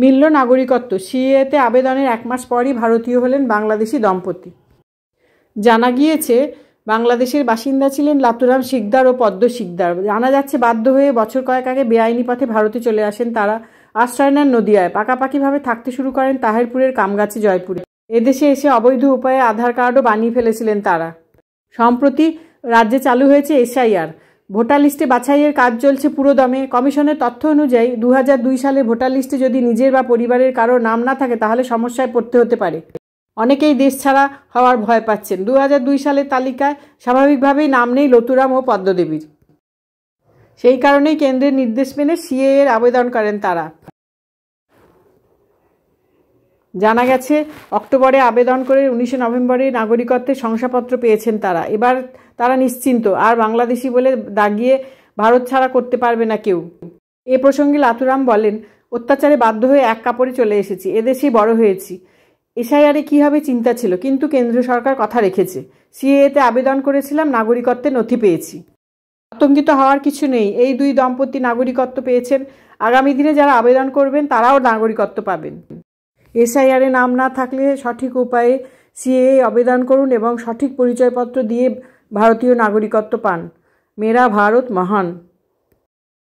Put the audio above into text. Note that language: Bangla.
মিলল নাগরিকত্ব। সিএতে আবেদনের 1 মাস পরই ভারতীয় হলেন বাংলাদেশি দম্পতি। জানা গিয়েছে বাংলাদেশের বাসিন্দা ছিলেন লাতুরাম শিকদার ও পদ্ম শিকদার। জানা যাচ্ছে বাধ্য হয়ে বছর কয়েক আগে বেআইনি পথে ভারতে চলে আসেন তারা। আশ্রয় নেন নদিয়ায়, পাকাপাকিভাবে থাকতে শুরু করেন তাহেরপুরের কামগাছি জয়পুরে। এদেশে এসে অবৈধ উপায়ে আধার কার্ডও বানিয়ে ফেলেছিলেন তারা। সম্প্রতি রাজ্যে চালু হয়েছে এসআইআর, ভোটার লিস্টে বাছাইয়ের কাজ চলছে পুরোদমে। কমিশনের তথ্য অনুযায়ী 2002 সালে ভোটার লিস্টে যদি নিজের বা পরিবারের কারো নাম না থাকে তাহলে সমস্যায় পড়তে হতে পারে। অনেকেই দেশ ছাড়া হওয়ার ভয় পাচ্ছেন। 2002 সালের তালিকায় স্বাভাবিকভাবেই নাম নেই লতুরাম ও পদ্মদেবীর। সেই কারণেই কেন্দ্রের নির্দেশ মেনে সিএএর আবেদন করেন তারা। জানা গেছে অক্টোবরে আবেদন করে 19 নভেম্বরে নাগরিকত্বের শংসাপত্র পেয়েছেন তারা। এবার তারা নিশ্চিন্ত, আর বাংলাদেশি বলে দাগিয়ে ভারত ছাড়া করতে পারবে না কেউ। এ প্রসঙ্গে লাতুরাম বলেন, অত্যাচারে বাধ্য হয়ে এক কাপড়ে চলে এসেছি, এদেশেই বড় হয়েছি। এসআইআরে কী হবে চিন্তা ছিল, কিন্তু কেন্দ্রীয় সরকার কথা রেখেছে। সিএএতে আবেদন করেছিলাম, নাগরিকত্বের নথি পেয়েছি। আতঙ্কিত হওয়ার কিছু নেই। এই দুই দম্পতি নাগরিকত্ব পেয়েছেন। আগামী দিনে যারা আবেদন করবেন তারাও নাগরিকত্ব পাবেন। এসআইআরে নাম না থাকলে সঠিক উপায়ে সিএএ আবেদন করুন এবং সঠিক পরিচয়পত্র দিয়ে ভারতীয় নাগরিকত্ব পান। মেরা ভারত মহান।